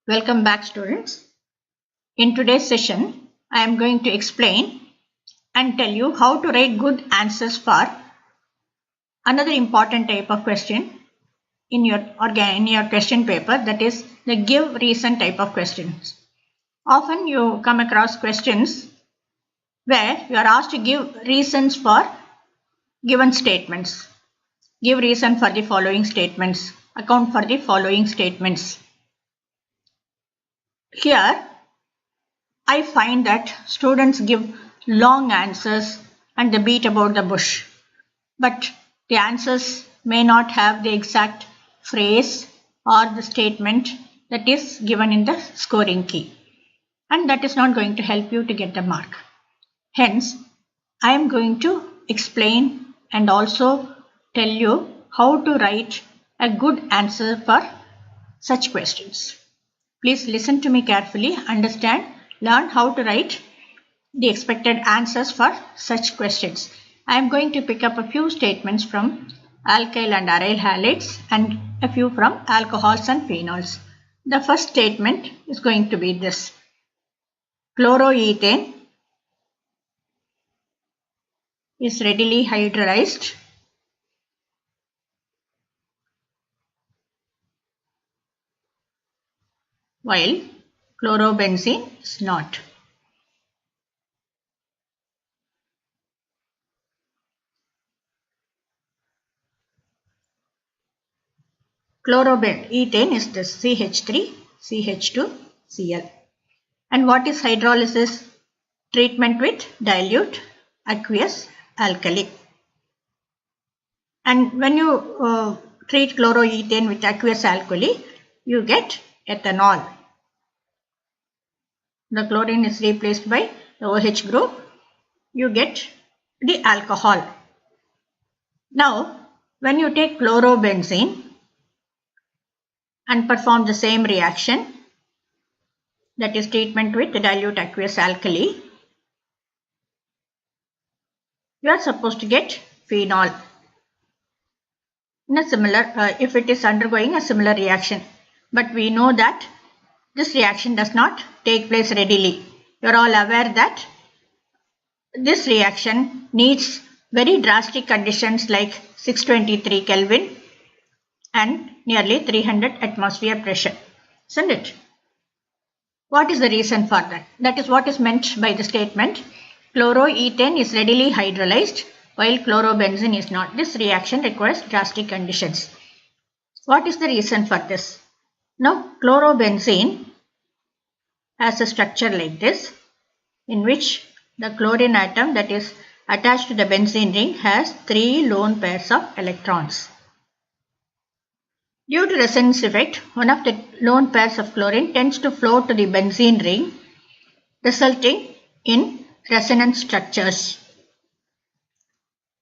Welcome back, students. In today's session, I am going to explain and tell you how to write good answers for another important type of question in your question paper, that is the give reason type of questions. Often you come across questions where you are asked to give reasons for given statements. Give reason for the following statements. Account for the following statements. Here, I find that students give long answers and they beat about the bush, but the answers may not have the exact phrase or the statement that is given in the scoring key, and that is not going to help you to get the mark. Hence, I am going to explain and also tell you how to write a good answer for such questions. Please listen to me carefully, understand, learn how to write the expected answers for such questions. I am going to pick up a few statements from alkyl and aryl halides and a few from alcohols and phenols. The first statement is going to be this: chloroethane is readily hydrolyzed while chlorobenzene is not. Chloroethane is this CH3, CH2, Cl. And what is hydrolysis? Treatment with dilute aqueous alkali. And when you treat chloroethane with aqueous alkali, you get ethanol. The chlorine is replaced by the OH group. You get the alcohol. Now, when you take chlorobenzene and perform the same reaction, that is treatment with the dilute aqueous alkali, you are supposed to get phenol in a similar, if it is undergoing a similar reaction. But we know that this reaction does not take place readily. You are all aware that this reaction needs very drastic conditions like 623 Kelvin and nearly 300 atmosphere pressure, isn't it? What is the reason for that? That is what is meant by the statement chloroethane is readily hydrolyzed while chlorobenzene is not. This reaction requires drastic conditions. What is the reason for this? Now, chlorobenzene has a structure like this, in which the chlorine atom that is attached to the benzene ring has 3 lone pairs of electrons. Due to resonance effect, one of the lone pairs of chlorine tends to float to the benzene ring, resulting in resonance structures.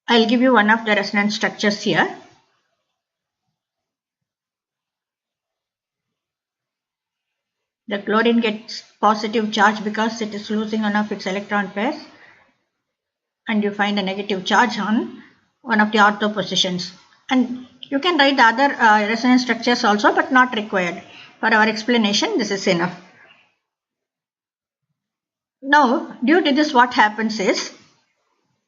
I will give you one of the resonance structures here. The chlorine gets positive charge because it is losing one of its electron pairs, and you find a negative charge on one of the ortho positions. And you can write the other resonance structures also, but not required. For our explanation, this is enough. Now, due to this, what happens is,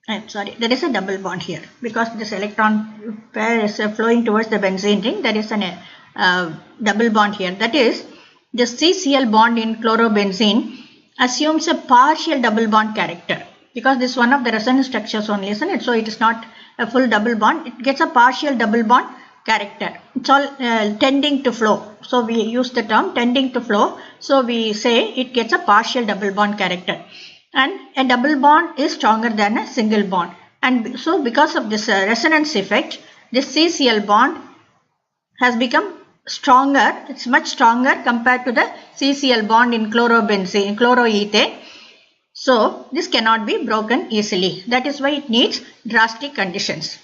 there is a double bond here because this electron pair is flowing towards the benzene ring. There is a double bond here. That is, the CCl bond in chlorobenzene assumes a partial double bond character because this is one of the resonance structures only, isn't it? So it is not a full double bond. It gets a partial double bond character. It's all tending to flow. So we use the term tending to flow. So we say it gets a partial double bond character. And a double bond is stronger than a single bond. And so because of this resonance effect, this CCl bond has become stronger. It's much stronger compared to the CCl bond in chloroethane. So this cannot be broken easily. That is why it needs drastic conditions.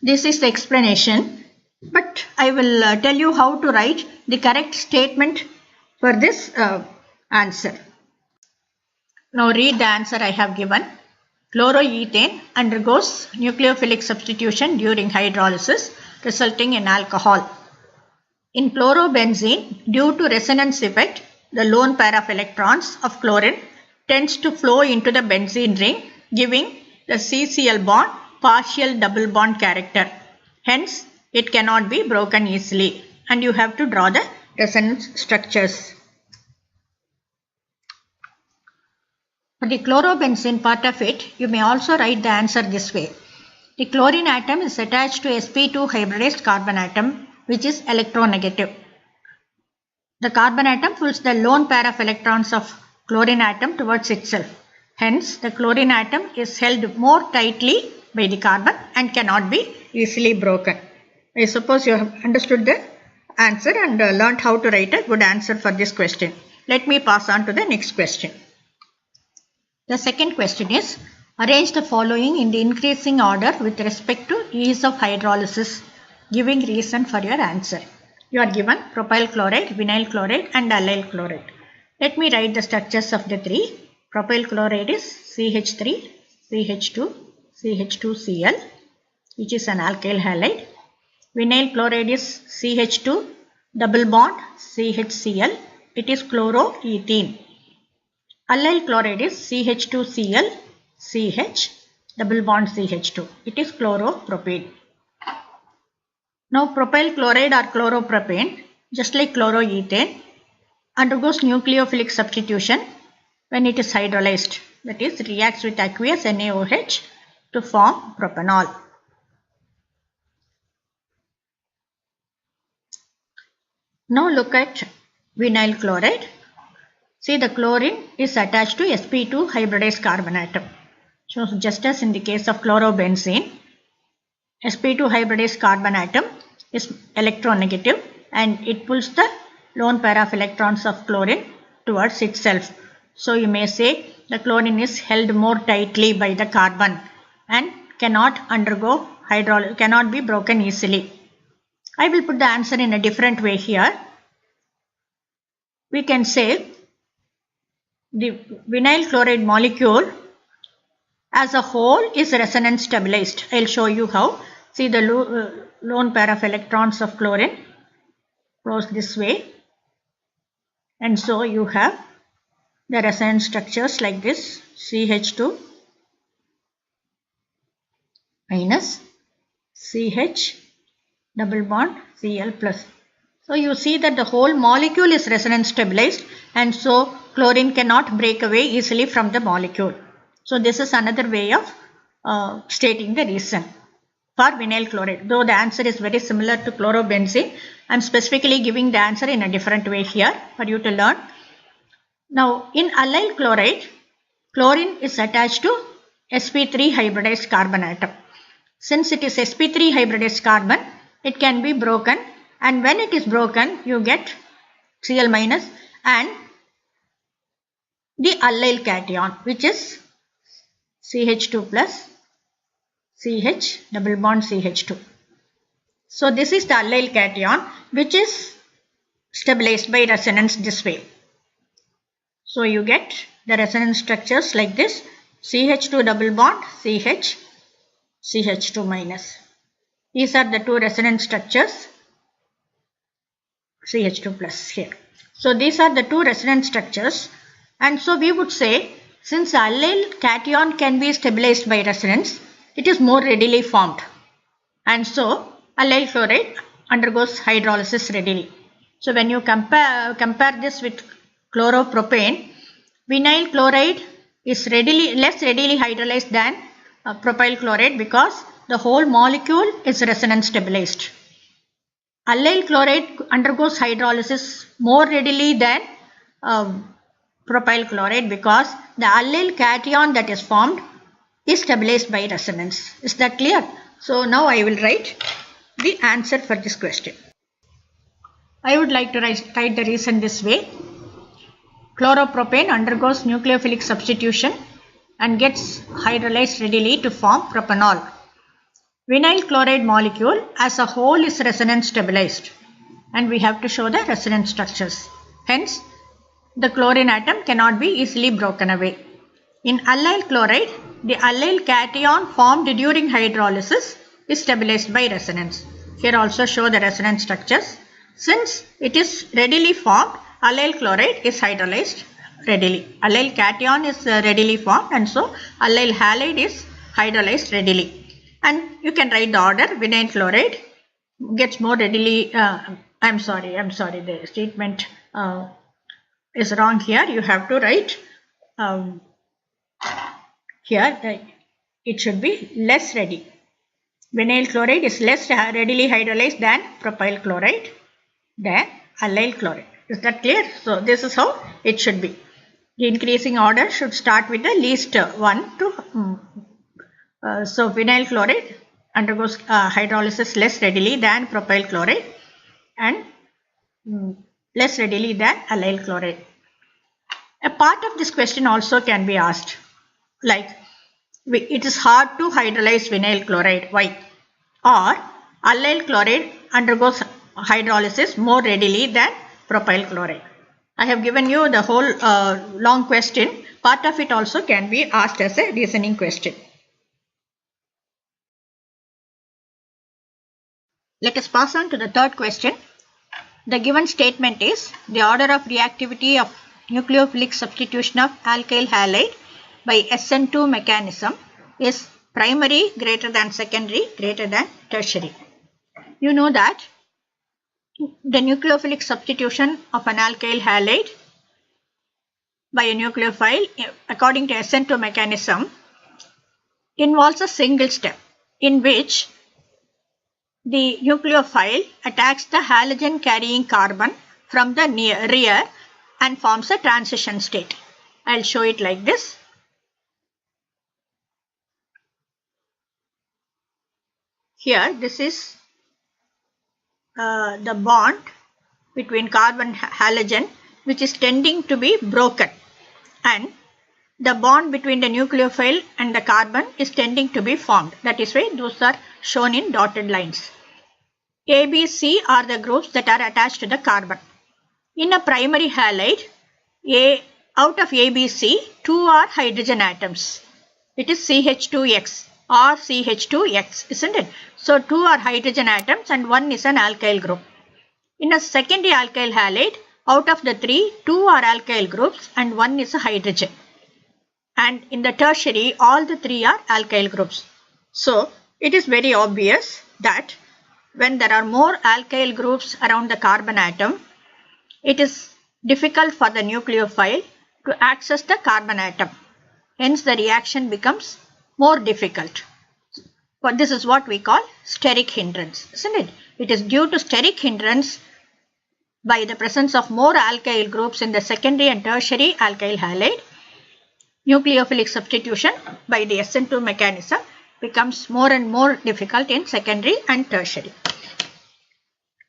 This is the explanation, but I will tell you how to write the correct statement for this answer. Now read the answer I have given. Chloroethane undergoes nucleophilic substitution during hydrolysis, resulting in alcohol. In chlorobenzene, due to resonance effect, the lone pair of electrons of chlorine tends to flow into the benzene ring, giving the CCl bond partial double bond character. Hence, it cannot be broken easily, and you have to draw the resonance structures. For the chlorobenzene part of it, you may also write the answer this way. The chlorine atom is attached to sp2 hybridized carbon atom, which is electronegative. The carbon atom pulls the lone pair of electrons of chlorine atom towards itself. Hence, the chlorine atom is held more tightly by the carbon and cannot be easily broken. I suppose you have understood the answer and learnt how to write a good answer for this question. Let me pass on to the next question. The second question is, arrange the following in the increasing order with respect to ease of hydrolysis, giving reason for your answer. You are given propyl chloride, vinyl chloride and allyl chloride. Let me write the structures of the three. Propyl chloride is CH3, CH2, CH2Cl, which is an alkyl halide. Vinyl chloride is CH2, double bond CHCl, it is chloroethene. Allyl chloride is CH2Cl, CH, double bond CH2, it is chloropropane. Now propyl chloride or chloropropane, just like chloroethane, undergoes nucleophilic substitution when it is hydrolyzed, that is reacts with aqueous NaOH to form propanol. Now look at vinyl chloride. See, the chlorine is attached to sp2 hybridized carbon atom. So just as in the case of chlorobenzene, sp2 hybridized carbon atom is electronegative and it pulls the lone pair of electrons of chlorine towards itself. So you may say the chlorine is held more tightly by the carbon and cannot undergo hydrolysis, cannot be broken easily. I will put the answer in a different way here. We can say the vinyl chloride molecule as a whole is resonance stabilized. I will show you how. See, the lone pair of electrons of chlorine flows this way, and so you have the resonance structures like this: CH2 minus CH double bond Cl plus. So you see that the whole molecule is resonance stabilized, and so chlorine cannot break away easily from the molecule. So this is another way of stating the reason for vinyl chloride. Though the answer is very similar to chlorobenzene, I am specifically giving the answer in a different way here for you to learn. Now in allyl chloride, chlorine is attached to sp3 hybridized carbon atom. Since it is sp3 hybridized carbon, it can be broken, and when it is broken you get Cl minus and the allyl cation, which is CH2 plus CH double bond CH2. So this is the allyl cation which is stabilized by resonance this way. So you get the resonance structures like this: CH2 double bond CH, CH2 minus. These are the two resonance structures, CH2 plus here. So these are the two resonance structures, and so we would say, since allyl cation can be stabilized by resonance, it is more readily formed, and so allyl chloride undergoes hydrolysis readily. So when you compare this with chloropropane, vinyl chloride is less readily hydrolyzed than propyl chloride because the whole molecule is resonance stabilized. Allyl chloride undergoes hydrolysis more readily than propyl chloride because the allyl cation that is formed is stabilized by resonance. Is that clear? So now I will write the answer for this question. I would like to write the reason this way. Chloropropane undergoes nucleophilic substitution and gets hydrolyzed readily to form propanol. Vinyl chloride molecule as a whole is resonance stabilized, and we have to show the resonance structures. Hence, the chlorine atom cannot be easily broken away. In allyl chloride, the allyl cation formed during hydrolysis is stabilized by resonance. Here also show the resonance structures. Since it is readily formed, allyl chloride is hydrolyzed readily. Allyl cation is readily formed, and so allyl halide is hydrolyzed readily. And you can write the order. Vinyl chloride gets more readily. I'm sorry, the statement is wrong here. You have to write here it should be less ready. Vinyl chloride is less readily hydrolyzed than propyl chloride than allyl chloride. Is that clear? So this is how it should be. The increasing order should start with the least one to so vinyl chloride undergoes hydrolysis less readily than propyl chloride and less readily than allyl chloride. A part of this question also can be asked, like it is hard to hydrolyze vinyl chloride. Why? Or allyl chloride undergoes hydrolysis more readily than propyl chloride. I have given you the whole long question. Part of it also can be asked as a reasoning question. Let us pass on to the third question. The given statement is the order of reactivity of nucleophilic substitution of alkyl halide by SN2 mechanism is primary greater than secondary greater than tertiary. You know that the nucleophilic substitution of an alkyl halide by a nucleophile according to SN2 mechanism involves a single step in which the nucleophile attacks the halogen carrying carbon from the rear and forms a transition state. I will show it like this. Here this is the bond between carbon halogen which is tending to be broken, and the bond between the nucleophile and the carbon is tending to be formed. That is why those are shown in dotted lines. A, B, C are the groups that are attached to the carbon. In a primary halide, out of A, B, C, 2 are hydrogen atoms. It is CH2X or CH2X, isn't it? So 2 are hydrogen atoms and 1 is an alkyl group. In a secondary alkyl halide, out of the 3, 2 are alkyl groups and 1 is a hydrogen. And in the tertiary, all the 3 are alkyl groups. So it is very obvious that when there are more alkyl groups around the carbon atom, it is difficult for the nucleophile to access the carbon atom. Hence the reaction becomes more difficult. But this is what we call steric hindrance, isn't it? It is due to steric hindrance by the presence of more alkyl groups in the secondary and tertiary alkyl halide. Nucleophilic substitution by the SN2 mechanism becomes more and more difficult in secondary and tertiary.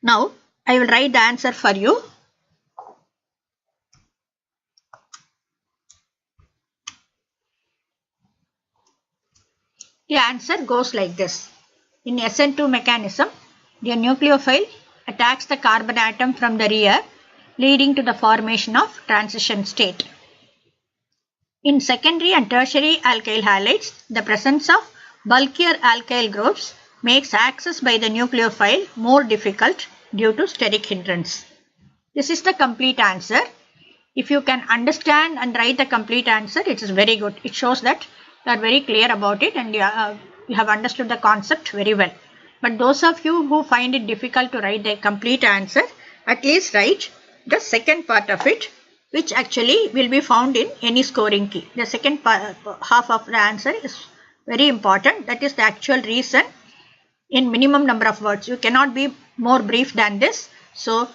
Now I will write the answer for you. The answer goes like this. In SN2 mechanism, the nucleophile attacks the carbon atom from the rear, leading to the formation of transition state. In secondary and tertiary alkyl halides, the presence of bulkier alkyl groups makes access by the nucleophile more difficult due to steric hindrance. This is the complete answer. If you can understand and write the complete answer, it is very good. It shows that you are very clear about it and you have understood the concept very well. But those of you who find it difficult to write the complete answer, at least write the second part of it, which actually will be found in any scoring key. The second half of the answer is very important. That is the actual reason in minimum number of words. You cannot be more brief than this. So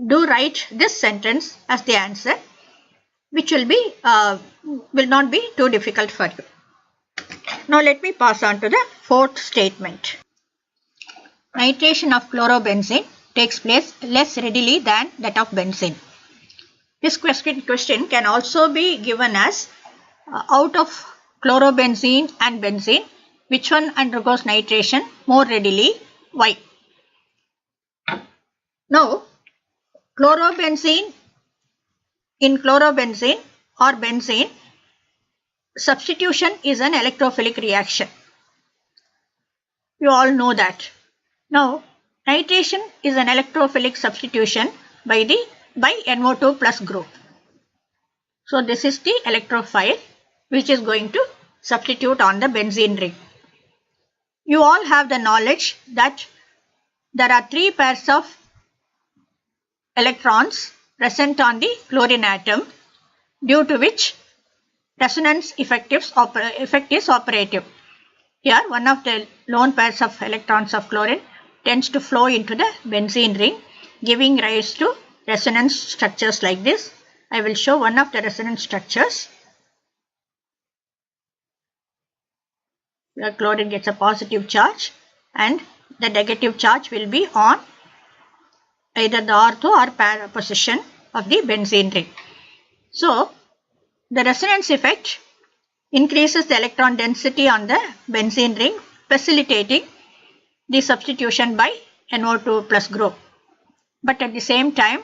do write this sentence as the answer, which will not be too difficult for you. Now let me pass on to the fourth statement. Nitration of chlorobenzene takes place less readily than that of benzene. This question can also be given as out of chlorobenzene and benzene, which one undergoes nitration more readily? Why? Now, in chlorobenzene or benzene, substitution is an electrophilic reaction. You all know that. Now, Nitration is an electrophilic substitution by NO2 plus group. So this is the electrophile which is going to substitute on the benzene ring. You all have the knowledge that there are 3 pairs of electrons present on the chlorine atom, due to which resonance effect is operative. Here one of the lone pairs of electrons of chlorine tends to flow into the benzene ring, giving rise to resonance structures like this. I will show one of the resonance structures. Where chlorine gets a positive charge and the negative charge will be on either the ortho or para position of the benzene ring. So the resonance effect increases the electron density on the benzene ring, facilitating the substitution by NO2 plus group. But at the same time,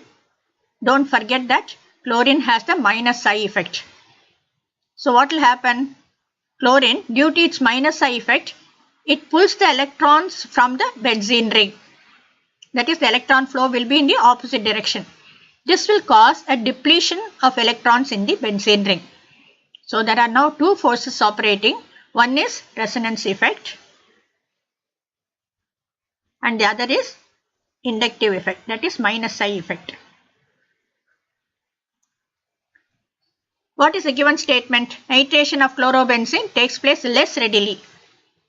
don't forget that chlorine has the minus psi effect. So what will happen? Chlorine, due to its minus psi effect, it pulls the electrons from the benzene ring. That is, the electron flow will be in the opposite direction. This will cause a depletion of electrons in the benzene ring. So there are now 2 forces operating. One is resonance effect and the other is inductive effect, that is minus psi effect. What is the given statement? Nitration of chlorobenzene takes place less readily.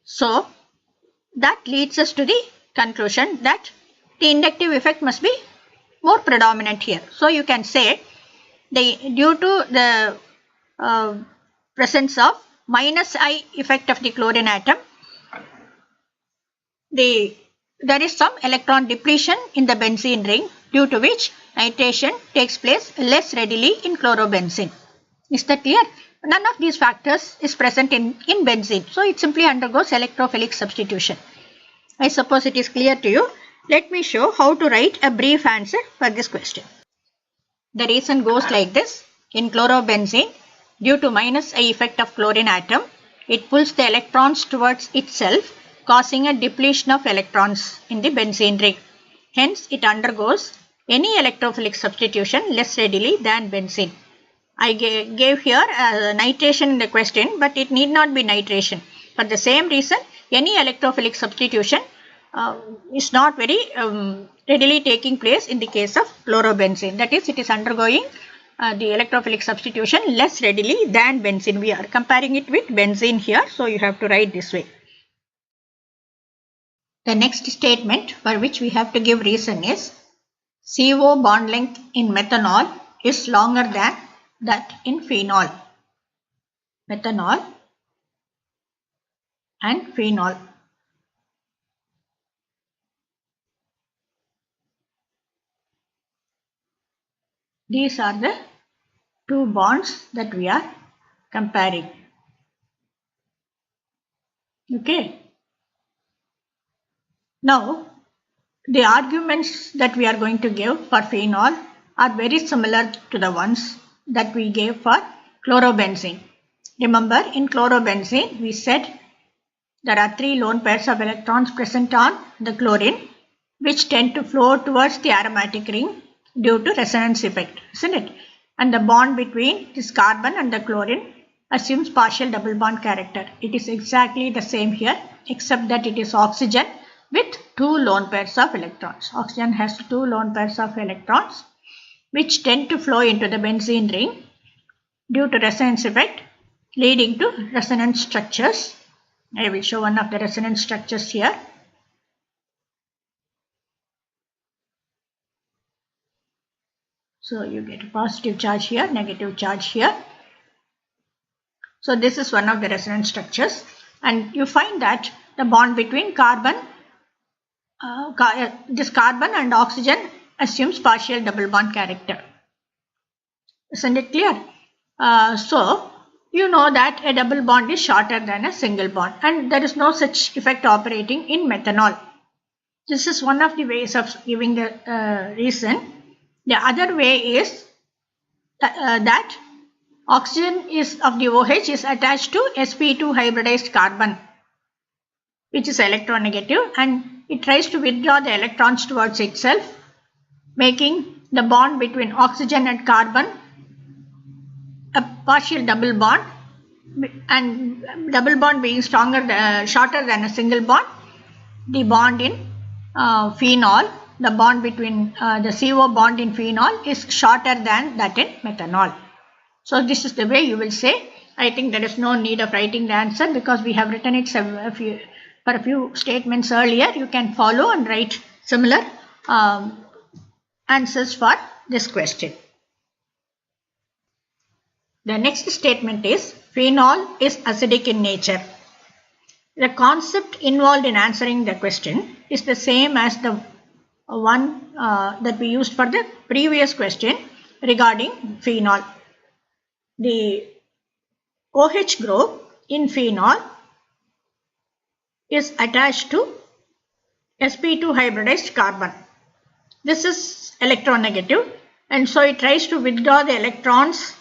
So that leads us to the conclusion that the inductive effect must be more predominant here. So you can say due to the presence of minus I effect of the chlorine atom, there is some electron depletion in the benzene ring, due to which nitration takes place less readily in chlorobenzene. Is that clear? None of these factors is present in benzene. So it simply undergoes electrophilic substitution. I suppose it is clear to you. Let me show how to write a brief answer for this question. The reason goes like this. In chlorobenzene, due to minus I effect of chlorine atom, it pulls the electrons towards itself, causing a depletion of electrons in the benzene ring. Hence, it undergoes any electrophilic substitution less readily than benzene. I gave here nitration in the question, but it need not be nitration. For the same reason, any electrophilic substitution is not very readily taking place in the case of chlorobenzene. That is, it is undergoing the electrophilic substitution less readily than benzene. We are comparing it with benzene here, so you have to write this way. The next statement for which we have to give reason is CO bond length in methanol is longer than that in phenol. Methanol and phenol. These are the 2 bonds that we are comparing. Okay. Now, the arguments that we are going to give for phenol are very similar to the ones that we gave for chlorobenzene. Remember, in chlorobenzene, we said there are 3 lone pairs of electrons present on the chlorine, which tend to flow towards the aromatic ring due to resonance effect, isn't it? And the bond between this carbon and the chlorine assumes partial double bond character. It is exactly the same here, except that it is oxygen with 2 lone pairs of electrons. Oxygen has 2 lone pairs of electrons, which tend to flow into the benzene ring due to resonance effect, leading to resonance structures. I will show one of the resonance structures here. So you get a positive charge here, negative charge here. So this is one of the resonance structures, and you find that the bond between this carbon and oxygen assumes partial double bond character. Isn't it clear? So you know that a double bond is shorter than a single bond, and there is no such effect operating in methanol. This is one of the ways of giving the reason. The other way is that oxygen of the OH is attached to sp2 hybridized carbon, which is electronegative, and it tries to withdraw the electrons towards itself, making the bond between oxygen and carbon a partial double bond, and double bond being shorter than a single bond. The bond in phenol, the bond between the CO bond in phenol is shorter than that in methanol. So this is the way you will say. I think there is no need of writing the answer because we have written it for a few statements earlier. You can follow and write similar answers for this question. The next statement is phenol is acidic in nature. The concept involved in answering the question is the same as the one that we used for the previous question regarding phenol. The OH group in phenol is attached to sp2 hybridized carbon. This is electronegative, and so it tries to withdraw the electrons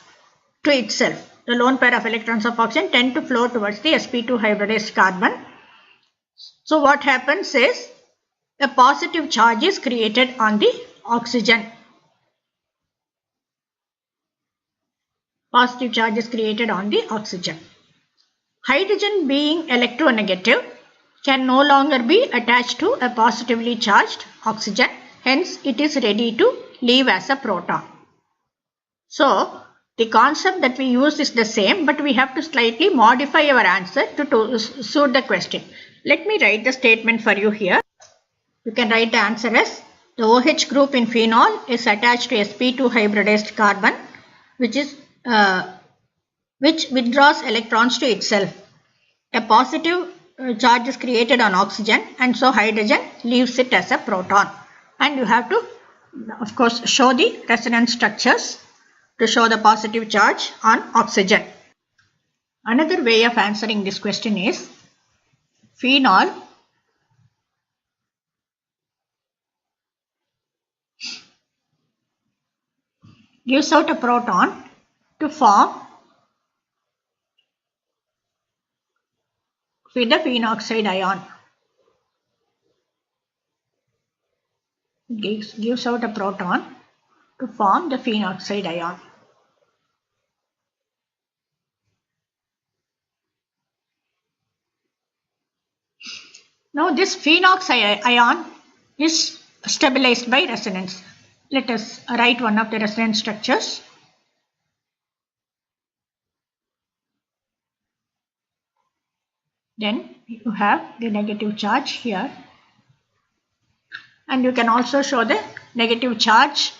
to itself. The lone pair of electrons of oxygen tend to flow towards the sp2 hybridized carbon. So what happens is a positive charge is created on the oxygen. Positive charge is created on the oxygen. Hydrogen, being electronegative, can no longer be attached to a positively charged oxygen. Hence, it is ready to leave as a proton. So, the concept that we use is the same, but we have to slightly modify our answer to suit the question. Let me write the statement for you here. You can write the answer as the OH group in phenol is attached to sp2 hybridized carbon, which withdraws electrons to itself. A positive charge is created on oxygen, and so hydrogen leaves it as a proton. And you have to, of course, show the resonance structures to show the positive charge on oxygen. Another way of answering this question is phenol gives out a proton to form with the phenoxide ion. It gives out a proton to form the phenoxide ion. Now this phenoxide ion is stabilized by resonance. Let us write one of the resonance structures. Then you have the negative charge here, and you can also show the negative charge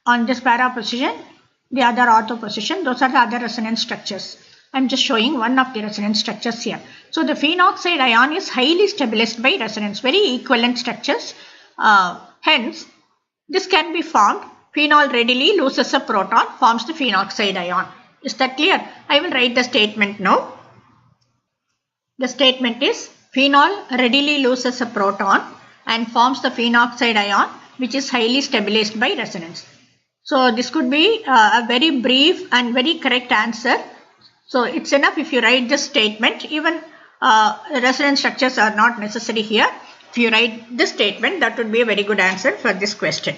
on this para position, the other ortho position. Those are the other resonance structures. I am just showing one of the resonance structures here. So the phenoxide ion is highly stabilized by resonance, very equivalent structures. Hence, this can be formed. Phenol readily loses a proton, forms the phenoxide ion. Is that clear? I will write the statement now. The statement is phenol readily loses a proton and forms the phenoxide ion, which is highly stabilized by resonance. So this could be a very brief and very correct answer. So it's enough if you write this statement. Even resonance structures are not necessary here. If you write this statement, that would be a very good answer for this question.